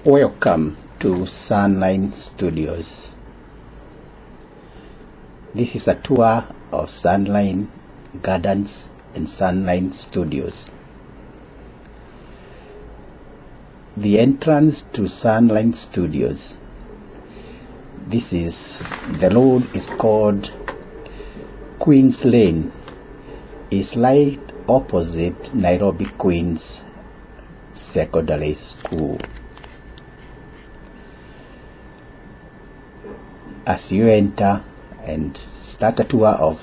Welcome to Sunline Studios. This is a tour of Sunline Gardens and Sunline Studios. The entrance to Sunline Studios. The road is called Queen's Lane. It's right opposite Nairobi Queen's Secondary School. As you enter and start a tour of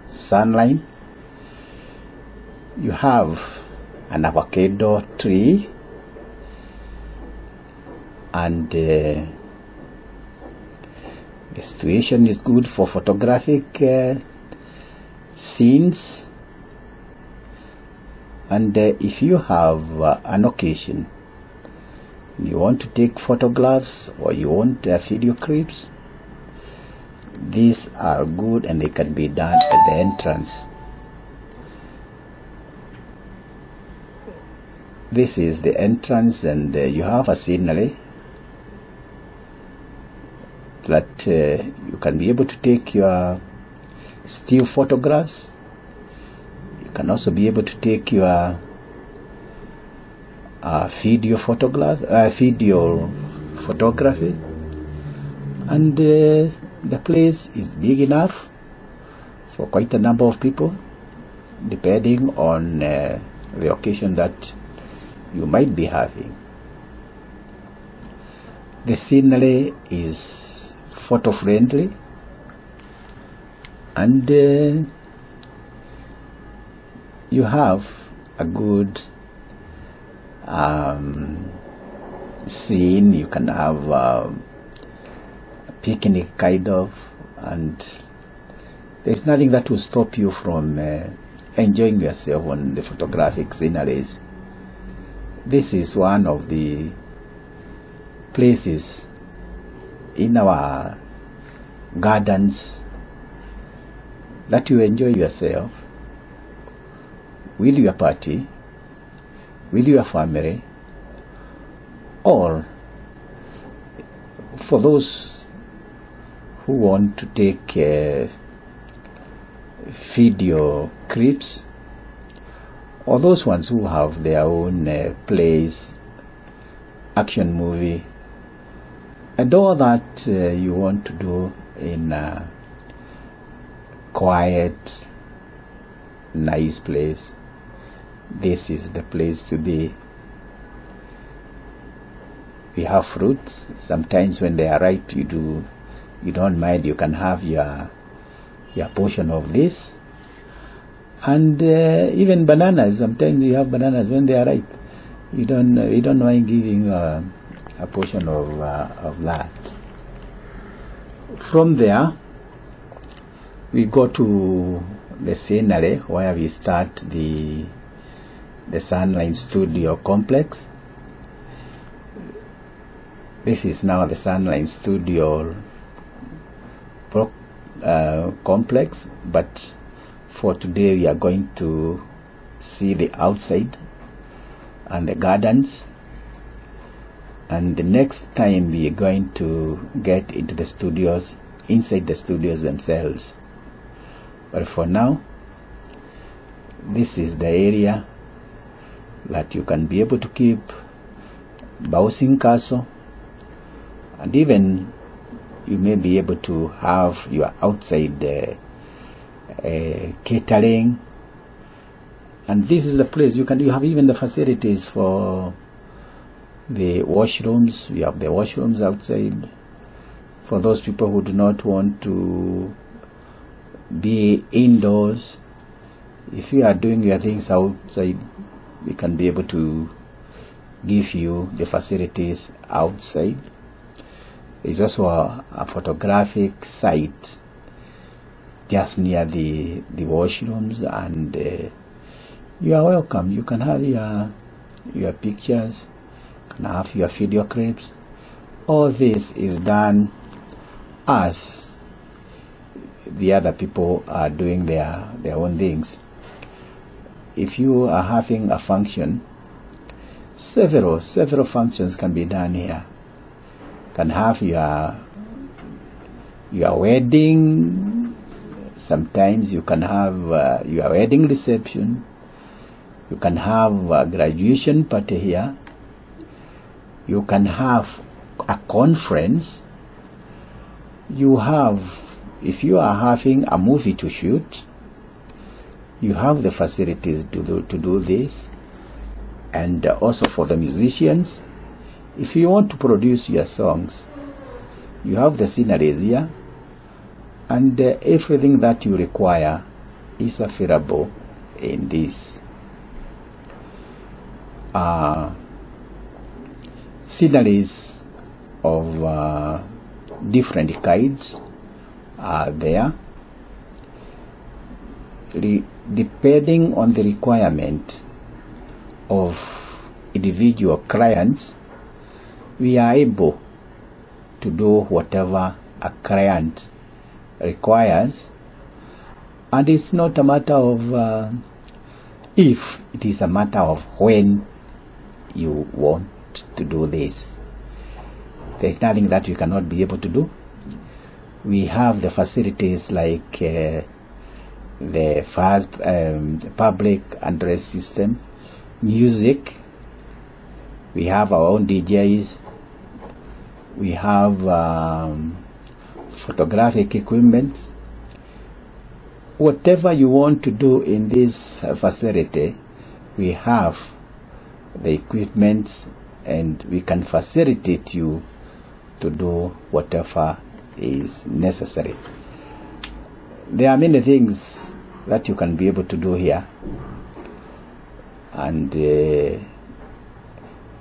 Sunline, you have an avocado tree and the situation is good for photographic scenes. And if you have an occasion, you want to take photographs or you want video clips, these are good and they can be done at the entrance. This is the entrance, and you have a scenery that you can be able to take your still photographs. You can also be able to take your video photography, and the place is big enough for quite a number of people, depending on the occasion that you might be having. The scenery is photo friendly, and you have a good scene. You can have a picnic kind of, and there's nothing that will stop you from enjoying yourself on the photographic sceneries. This is one of the places in our gardens that you enjoy yourself with your party, with your family, or for those who want to take video clips, or those ones who have their own plays, action movie, and all that you want to do in a quiet, nice place. This is the place to be. We have fruits. Sometimes when they are ripe, you don't mind. You can have your portion of this, and even bananas. Sometimes you have bananas when they are ripe. You don't mind giving a portion of that. From there, we go to the scenery where we start the Sunline Studio complex. This is now the Sunline Studio complex, but for today we are going to see the outside and the gardens, and the next time we are going to get into the studios, inside the studios themselves. But for now, this is the area that you can be able to keep bouncing castle, and even you may be able to have your outside catering. And this is the place you have even the facilities for the washrooms. We have the washrooms outside for those people who do not want to be indoors. If you are doing your things outside, we can be able to give you the facilities outside. There's also a photographic site just near the washrooms, and you are welcome. You can have your pictures, you can have your video clips. All this is done as the other people are doing their own things. If you are having a function, several functions can be done here. can have your wedding. Sometimes you can have your wedding reception. You can have a graduation party here. You can have a conference. You have, if you are having a movie to shoot, you have the facilities to do this. And also for the musicians, if you want to produce your songs, you have the sceneries here, and everything that you require is available in this. Sceneries of different kinds are there. Depending on the requirement of individual clients, we are able to do whatever a client requires. And it's not a matter of if, it is a matter of when you want to do this. There's nothing that you cannot be able to do. We have the facilities like the fast public address system, music. We have our own DJs. We have photographic equipment. Whatever you want to do in this facility, we have the equipment, and we can facilitate you to do whatever is necessary. There are many things that you can be able to do here, and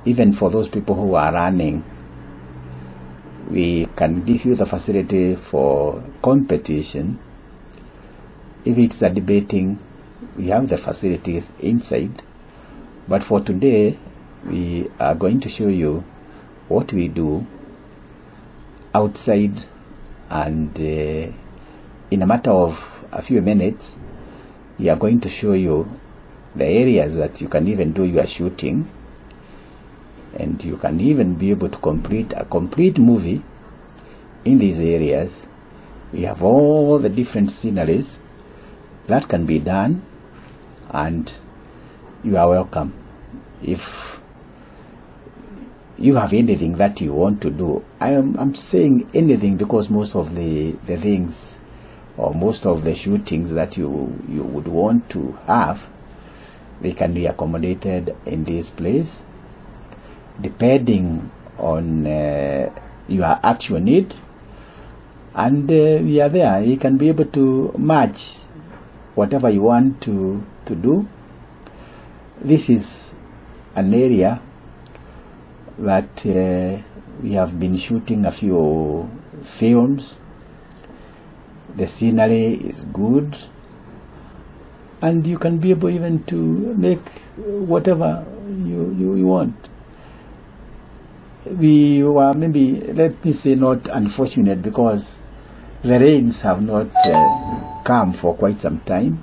even for those people who are running, we can give you the facility for competition. If it's a debating, we have the facilities inside. But for today, we are going to show you what we do outside, and in a matter of a few minutes, we are going to show you the areas that you can even do your shooting, and you can even be able to complete a complete movie in these areas. We have all the different sceneries that can be done, and you are welcome. If you have anything that you want to do, I'm saying anything because most of the things, or most of the shootings that you would want to have, they can be accommodated in this place depending on your actual need, and we are there. You can be able to match whatever you want to do. This is an area that we have been shooting a few films. The scenery is good, and you can be able even to make whatever you want. We were maybe, let me say, not unfortunate because the rains have not come for quite some time,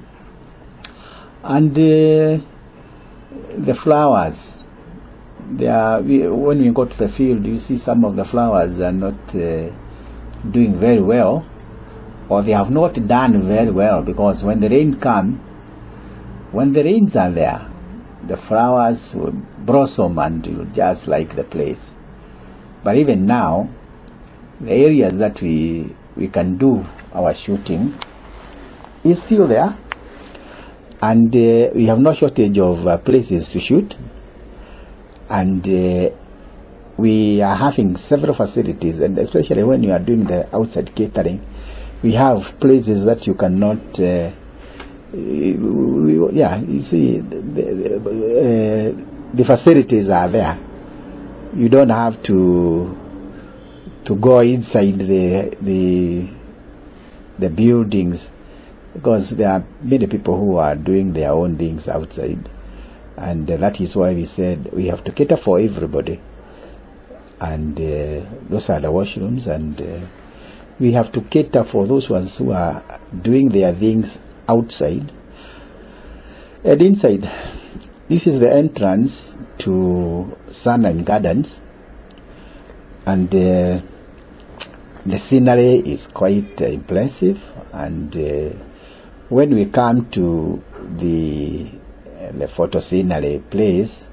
and the flowers, when we go to the field, you see some of the flowers are not doing very well, or they have not done very well, because when the rain comes, when the rains are there, the flowers will blossom and you just like the place. But even now, the areas that we can do our shooting is still there, and we have no shortage of places to shoot, and we are having several facilities, and especially when you are doing the outside catering, we have places that you cannot you see, the facilities are there. You don't have to go inside the buildings, because there are many people who are doing their own things outside, and that is why we said we have to cater for everybody, and those are the washrooms, and we have to cater for those ones who are doing their things outside and inside. This is the entrance to Sunline Gardens, and the scenery is quite impressive. And when we come to the photo scenery place,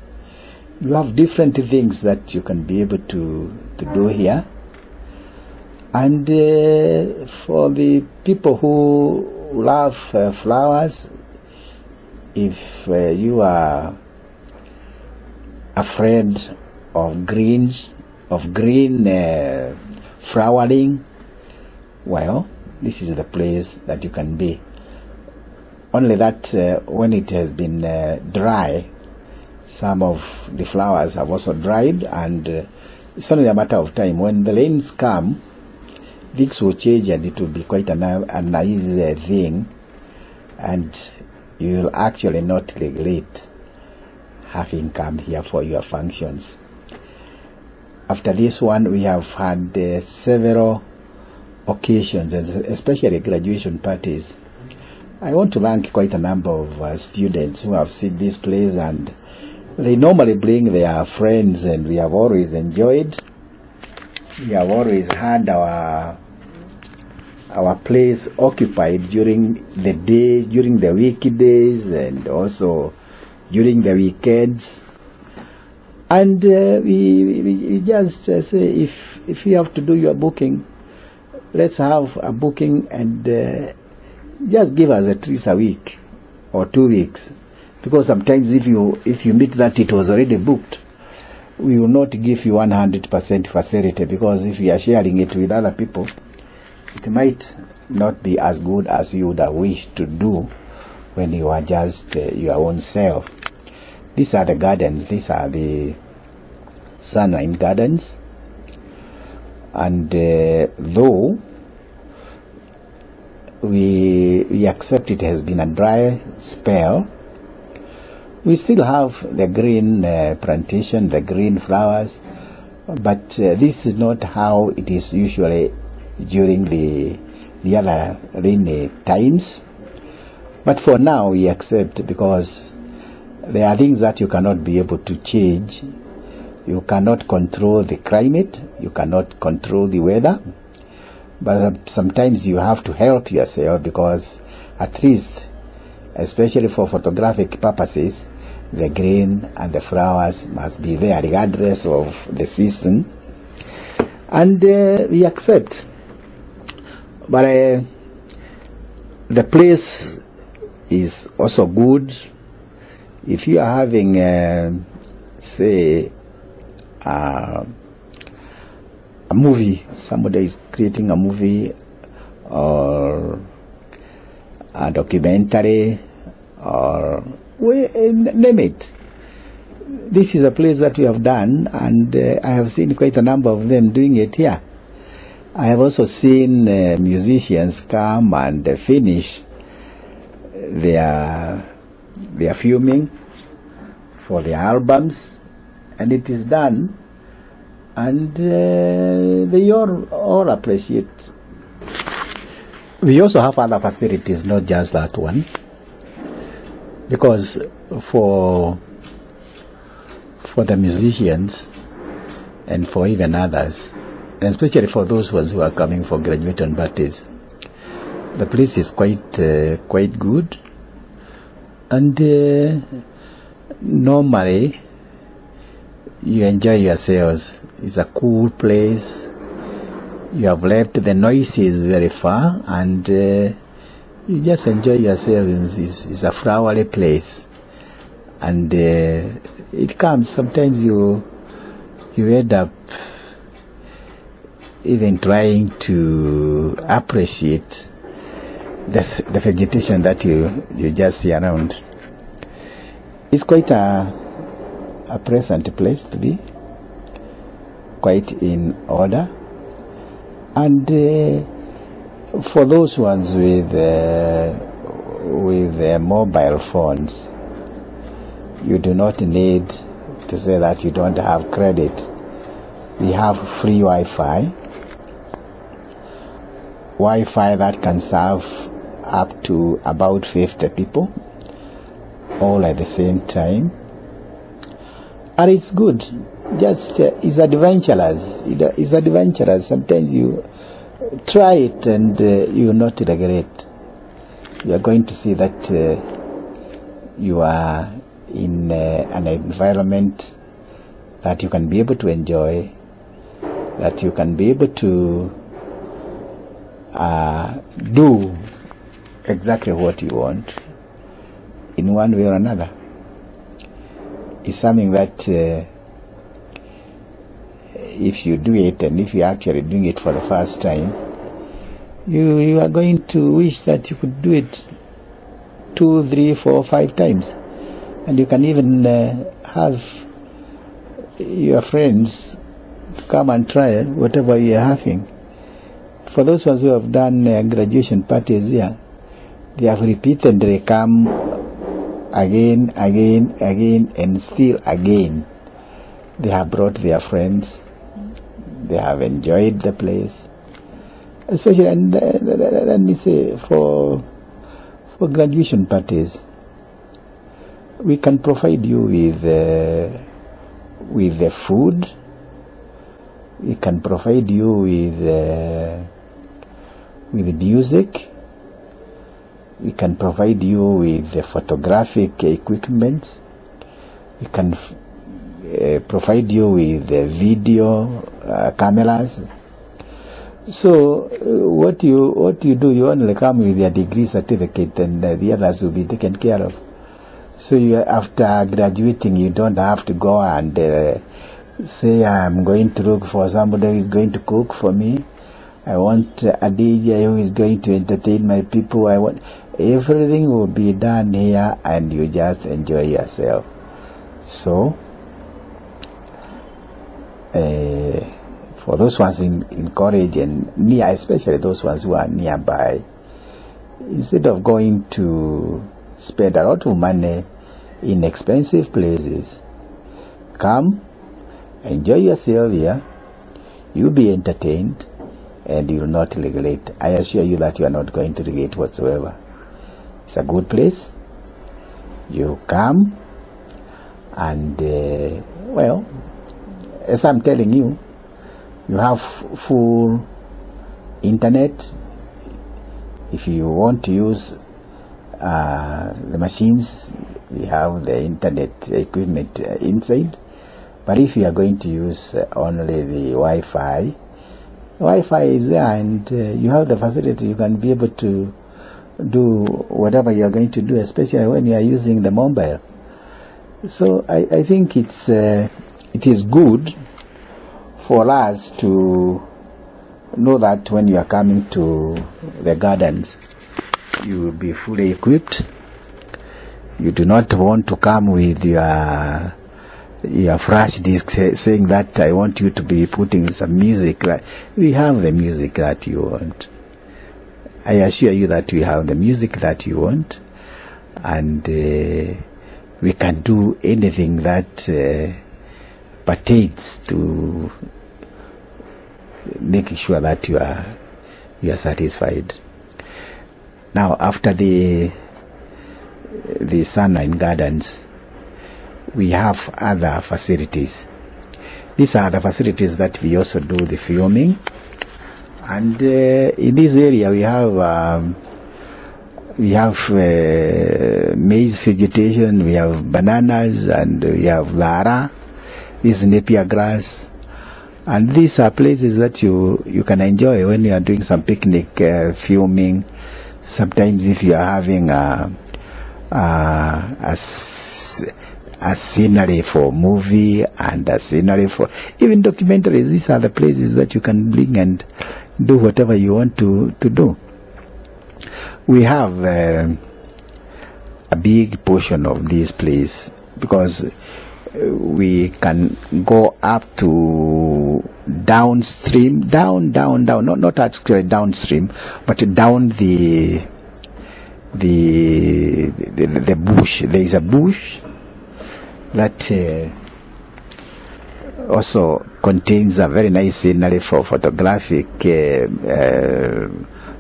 you have different things that you can be able to do here. And for the people who love flowers, if you are a friend of green flowering, well, this is the place that you can be. Only that when it has been dry, some of the flowers have also dried, and it's only a matter of time. When the rains come, things will change and it will be quite a nice thing, and you will actually not regret having come here for your functions. After this one, we have had several occasions, especially graduation parties. I want to thank quite a number of students who have seen this place, and they normally bring their friends, and we have always enjoyed. We have always had our place occupied during the day, during the weekdays, and also during the weekends. And we just say, if you have to do your booking, let's have a booking, and just give us at least a week or 2 weeks, because sometimes if you meet that it was already booked, we will not give you 100% facility, because if you are sharing it with other people, it might not be as good as you would have wished to do when you are just your own self. These are the gardens. These are the Sunline gardens, and though we accept it has been a dry spell, we still have the green plantation, the green flowers, but this is not how it is usually during the other rainy times. But for now we accept, because there are things that you cannot be able to change. You cannot control the climate, you cannot control the weather, but sometimes you have to help yourself, because at least, especially for photographic purposes, the green and the flowers must be there regardless of the season. And we accept. But the place is also good. If you are having, say, a movie, somebody is creating a movie or a documentary, or name it, this is a place that we have done, and I have seen quite a number of them doing it here. I have also seen musicians come and finish their filming for their albums, and it is done, and they all appreciate. We also have other facilities, not just that one, because for the musicians and for even others, and especially for those ones who are coming for graduation parties, the place is quite good, and normally you enjoy yourselves. It's a cool place. You have left the noises very far, and you just enjoy yourselves. It's a flowery place, and it comes. Sometimes you end up even trying to appreciate the vegetation that you just see around. It's quite a pleasant place to be, quite in order. And for those ones with mobile phones, you do not need to say that you don't have credit. We have free Wi-Fi that can serve up to about 50 people all at the same time, and it's good. just is adventurous. It is adventurous. Sometimes you try it and you will not regret. You are going to see that you are in an environment that you can be able to enjoy, that you can be able to do exactly what you want in one way or another. It's something that if you do it, and if you're actually doing it for the first time, you are going to wish that you could do it 2, 3, 4, 5 times. And you can even have your friends come and try whatever you're having. For those ones who have done graduation parties here, they have repeatedly come again, and still again. They have brought their friends. They have enjoyed the place. Especially, and let me say, for graduation parties, we can provide you with the food. We can provide you with music. We can provide you with the photographic equipment. We can provide you with the video cameras. So what you do, you only come with your degree certificate, and the others will be taken care of. So after graduating, you don't have to go and say, I'm going to look for somebody who is going to cook for me. I want a DJ who is going to entertain my people. Everything will be done here, and you just enjoy yourself. So for those ones in college and near, especially those ones who are nearby, instead of going to spend a lot of money in expensive places, come, enjoy yourself here. You'll be entertained, and you will not regret. I assure you that you are not going to regret whatsoever. It's a good place. You come, and well, as I'm telling you, you have full internet. If you want to use the machines, we have the internet equipment inside. But if you are going to use only the Wi-Fi is there, and you have the facility. You can be able to do whatever you are going to do, especially when you are using the mobile. So I think it is good for us to know that when you are coming to the gardens, you will be fully equipped. You do not want to come with your flash disk saying that I want you to be putting some music. We have the music that you want. I assure you that we have the music that you want, and we can do anything that pertains to making sure that you are satisfied. Now, after the Sunline Gardens, we have other facilities. These are the facilities that we also do the filming. And in this area we have maize vegetation, we have bananas, and we have lara. This is napier grass. And these are places that you can enjoy when you are doing some picnic filming. Sometimes if you are having a scenery for movie and a scenery for even documentaries, these are the places that you can bring and do whatever you want to do. We have a big portion of this place because we can go up to downstream, not actually downstream, but down the bush. There is a bush that also contains a very nice scenery for photographic,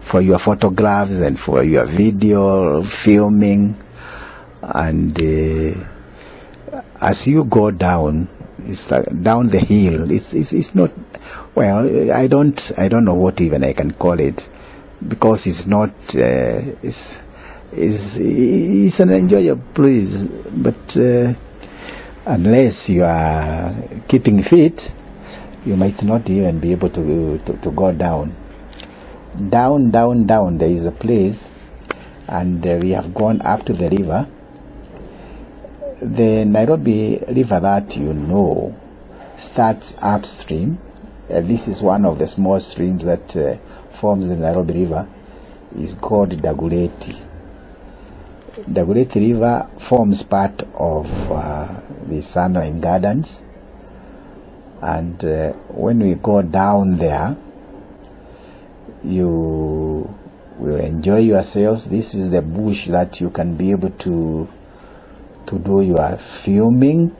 for your photographs and for your video filming. And as you go down, It's down the hill. It's not, well, I don't know what even I can call it, because it's not, it's an enjoyable place, but unless you are keeping fit, you might not even be able to go down. Down, there is a place, and we have gone up to the river. The Nairobi River that you know starts upstream. This is one of the small streams that forms the Nairobi River. Is called Dagoretti. Dagoretti River forms part of the Sunline Gardens, and when we go down there, you will enjoy yourselves. This is the bush that you can be able to do your filming.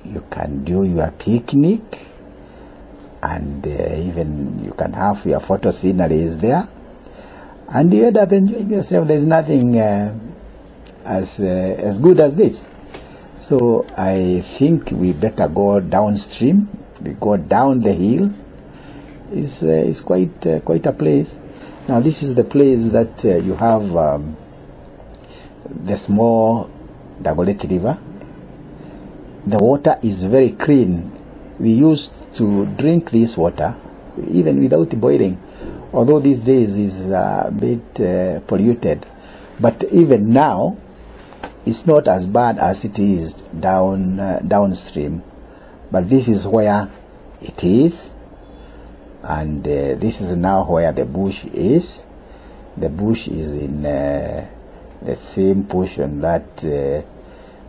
You can do your picnic, and even you can have your photo sceneries there, and you end up enjoying yourself. There's nothing as good as this. So I think we better go downstream. We go down the hill. It's quite a place. Now this is the place that you have the small Dagoretti River. The water is very clean. We used to drink this water even without boiling, although these days is a bit polluted. But even now, it's not as bad as it is downstream. But this is where it is, and this is now where the bush is. The bush is in the same portion that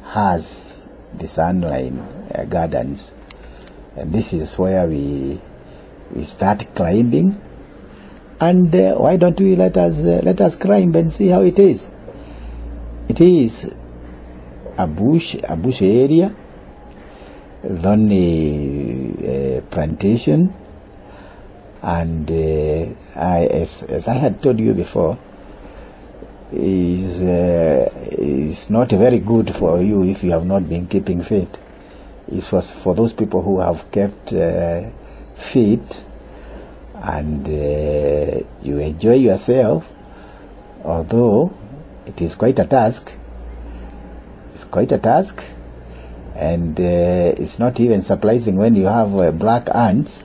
has the Sunline Gardens, and this is where we start climbing. And why don't we let us climb and see how it is? It is a bush area, then a plantation, and as I had told you before, is not very good for you if you have not been keeping fit. It was for those people who have kept fit, and you enjoy yourself, although it is quite a task. It's quite a task, and it's not even surprising when you have black ants.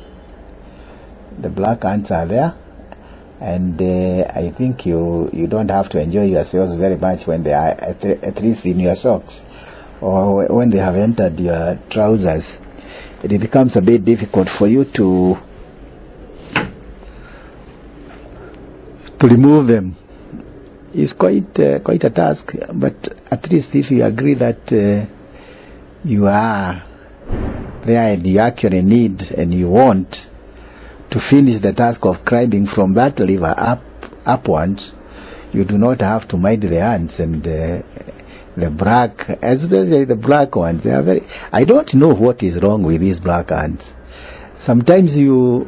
The black ants are there, and I think you don't have to enjoy yourselves very much when they are at least in your socks, or when they have entered your trousers. It becomes a bit difficult for you to remove them. It's quite a task, but at least if you agree that you are there and you actually need and you want to finish the task of climbing from that river upwards, you do not have to mind the ants and the black, especially the black ones. They are very. I don't know what is wrong with these black ants. Sometimes you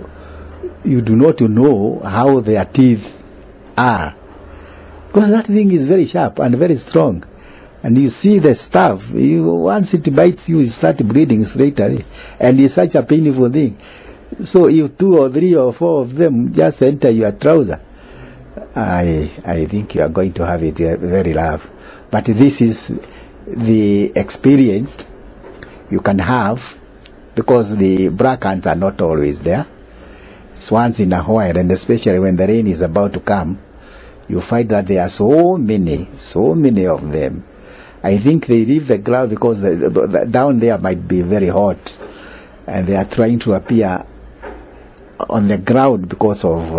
do not know how their teeth are, because that thing is very sharp and very strong, and you see the stuff. Once it bites you, you start bleeding straight away, and it's such a painful thing. So if 2 or 3 or 4 of them just enter your trouser, I think you are going to have it very rough. But this is the experience you can have, because the black ants are not always there. It's once in a while, and especially when the rain is about to come, you find that there are so many of them. I think they leave the ground because the down there might be very hot, and they are trying to appear on the ground because of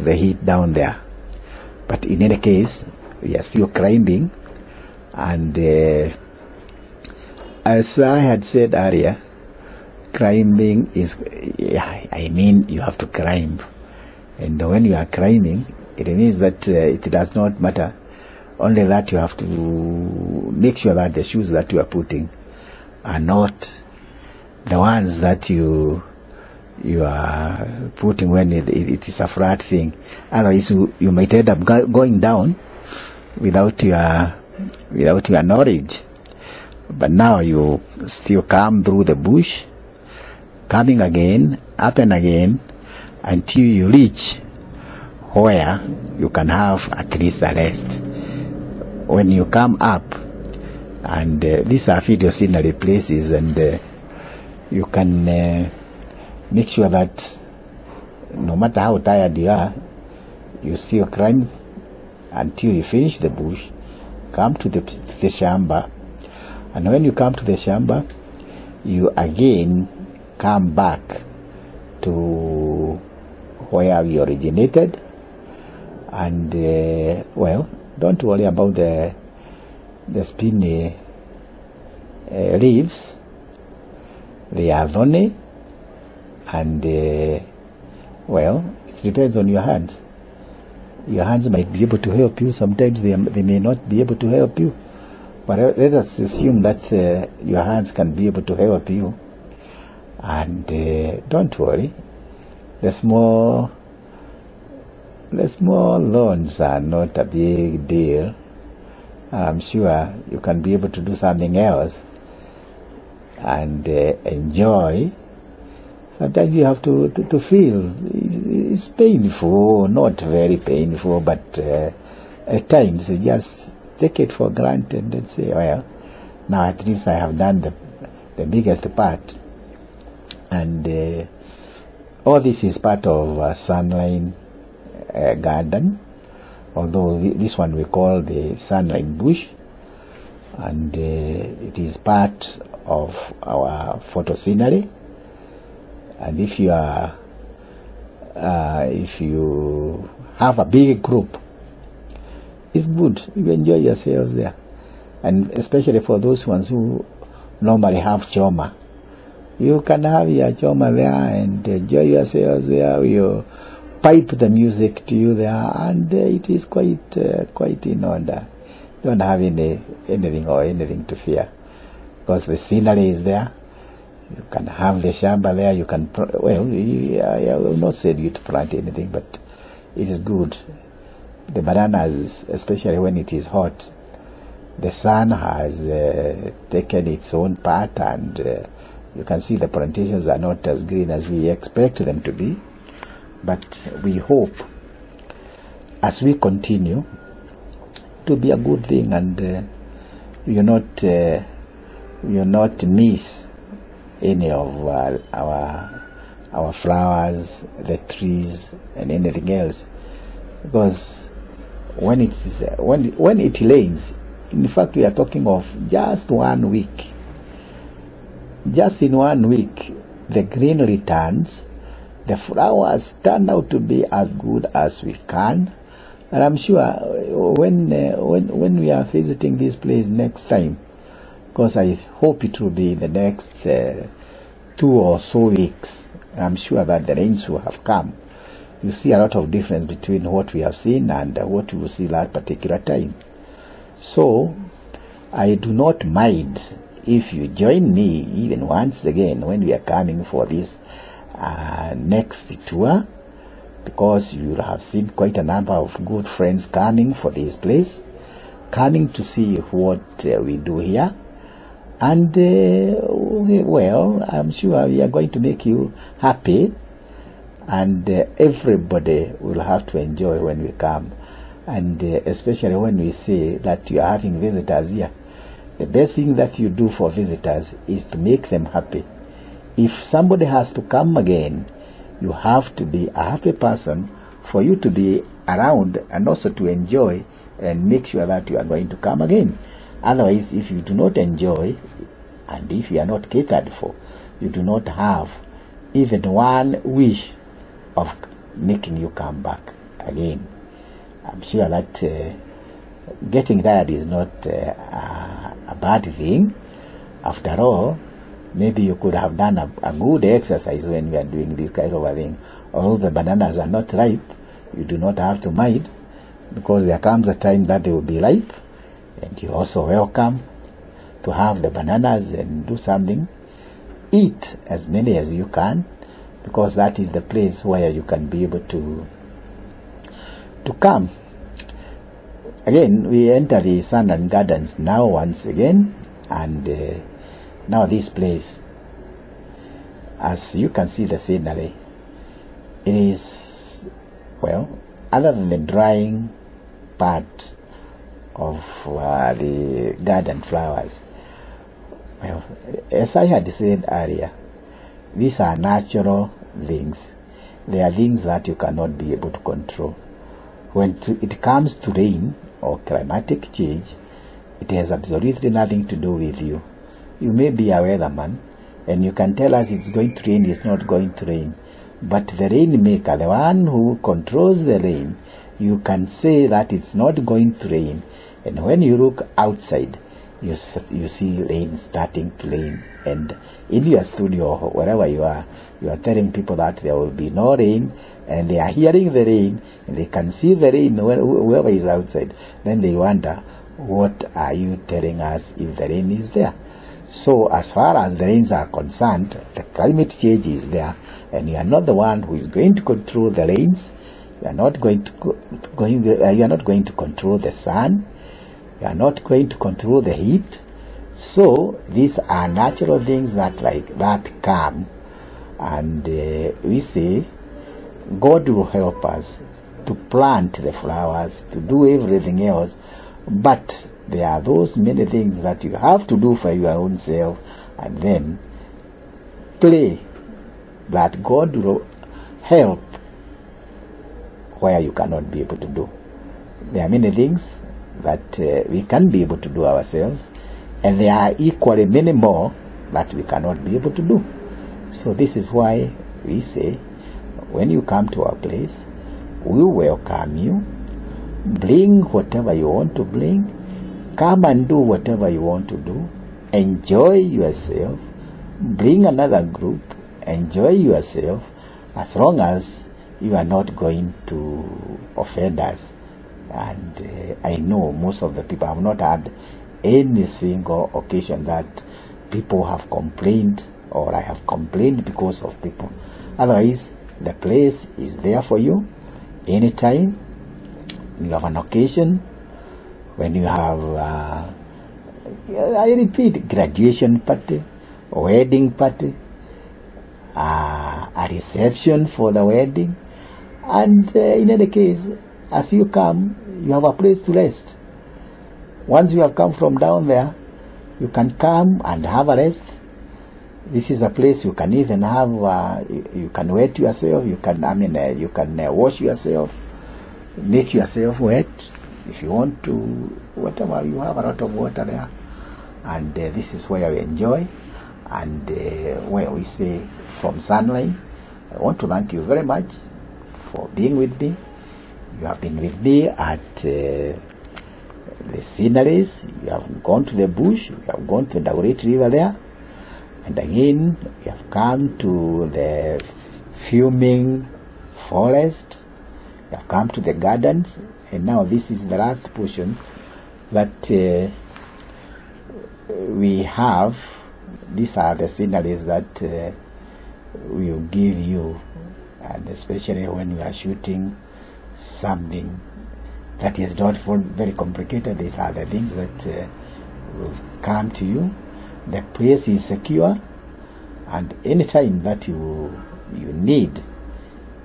the heat down there. But in any case, we are still climbing, and as I had said earlier, climbing is, I mean, you have to climb, and when you are climbing, it means that it does not matter, only that you have to make sure that the shoes that you are putting are not the ones that you are putting when it is a flat thing. Otherwise you might end up going down without your knowledge. But now you still come through the bush, coming again, up and again, until you reach where you can have at least a rest. When you come up, and these are video scenery places, and you can make sure that no matter how tired you are, you still climb until you finish the bush, come to the shamba, and when you come to the shamba, you again come back to where we originated. And well, don't worry about the spiny leaves. They are thorny, and well, it depends on your hands. Your hands might be able to help you. Sometimes they may not be able to help you. But let us assume that your hands can be able to help you. And don't worry. The small loans are not a big deal. I'm sure you can be able to do something else and enjoy. Sometimes you have to feel it's painful, not very painful, but at times you just take it for granted and say, well, now at least I have done the biggest part. And all this is part of Sunline garden, although this one we call the Sunline bush, and it is part of our photo scenery. And if you are if you have a big group, it's good. You enjoy yourselves there, and especially for those ones who normally have choma, you can have your choma there and enjoy yourselves there. You pipe the music to you there, and it is quite in order. Don't have anything to fear, because the scenery is there. You can have the shamba there. You can, well, I will not say you to plant anything, but it is good. The bananas, especially when it is hot, the sun has taken its own part, and you can see the plantations are not as green as we expect them to be. But we hope, as we continue, to be a good thing, and you not miss any of our flowers, the trees, and anything else, because when it rains, in fact we are talking of just 1 week. Just in 1 week, the green returns, the flowers turn out to be as good as we can, and I'm sure when we are visiting this place next time, because I hope it will be in the next 2 or so weeks, I'm sure that the rains will have come. You see a lot of difference between what we have seen and what we will see that particular time. So I do not mind if you join me even once again when we are coming for this next tour, because you will have seen quite a number of good friends coming for this place, coming to see what we do here. And well, I'm sure we are going to make you happy, and everybody will have to enjoy when we come, and especially when we say that you are having visitors here. The best thing that you do for visitors is to make them happy. If somebody has to come again, you have to be a happy person for you to be around and also to enjoy and make sure that you are going to come again. Otherwise, if you do not enjoy, and if you are not catered for, you do not have even one wish of making you come back again. I'm sure that getting tired is not a bad thing. After all, maybe you could have done a good exercise when you are doing this kind of a thing. Although the bananas are not ripe, you do not have to mind, because there comes a time that they will be ripe, and you're also welcome to have the bananas and do something. Eat as many as you can, because that is the place where you can be able to come. Again, we enter the Sunline Gardens now once again, And now this place, as you can see the scenery, it is, well, other than the drying part of the garden flowers, well, as I had said earlier, these are natural things. They are things that you cannot be able to control. When it comes to rain or climatic change, it has absolutely nothing to do with you. You may be a weatherman, and you can tell us it's going to rain, it's not going to rain. But the rainmaker, the one who controls the rain, you can say that it's not going to rain. And when you look outside, you see rain starting to rain. And in your studio or wherever you are telling people that there will be no rain, and they are hearing the rain, and they can see the rain, whoever is outside. Then they wonder, what are you telling us if the rain is there? So as far as the rains are concerned, the climate change is there, and you are not the one who is going to control the rains. You are not going to control the sun. You are not going to control the heat. So these are natural things that come, and we say God will help us to plant the flowers, to do everything else, but there are those many things that you have to do for your own self, and then pray that God will help where you cannot be able to do. There are many things that we can be able to do ourselves, and there are equally many more that we cannot be able to do. So this is why we say, when you come to our place, we welcome you. Bring whatever you want to bring. Come and do whatever you want to do. Enjoy yourself. Bring another group. Enjoy yourself, as long as you are not going to offend us. And I know most of the people have not had any single occasion that people have complained, or I have complained because of people. Otherwise, the place is there for you anytime. You have an occasion, when you have, I repeat, graduation party, wedding party, a reception for the wedding, and in any case, as you come, you have a place to rest. Once you have come from down there, you can come and have a rest. This is a place you can even have, you can wet yourself, you can wash yourself, make yourself wet if you want to, whatever. You have a lot of water there, and this is where you enjoy. And where we say from Sunline, I want to thank you very much for being with me. You have been with me at the sceneries. You have gone to the bush, you have gone to the Great River there, and again you have come to the fuming forest, you have come to the gardens, and now this is the last portion that we have. These are the sceneries that we will give you, and especially when we are shooting something that is not very complicated. These are the things that will come to you. The place is secure, and anytime that you need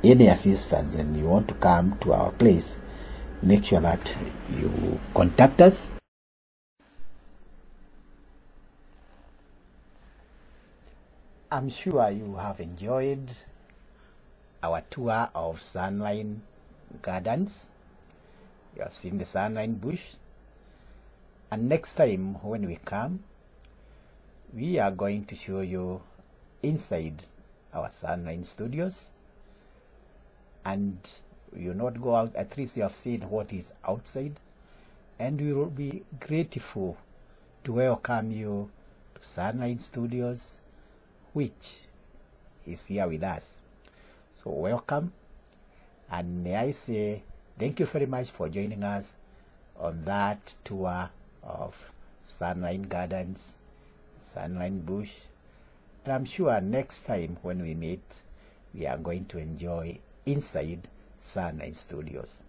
any assistance and you want to come to our place, make sure that you contact us. I'm sure you have enjoyed our tour of Sunline Gardens. You have seen the Sunline bush, and next time when we come, we are going to show you inside our Sunline studios, and we will not go out. At least you have seen what is outside, and we will be grateful to welcome you to Sunline Studios, which is here with us. So welcome, and may I say thank you very much for joining us on that tour of Sunline Gardens, Sunline Bush. And I'm sure next time when we meet, we are going to enjoy inside Sunline Studios.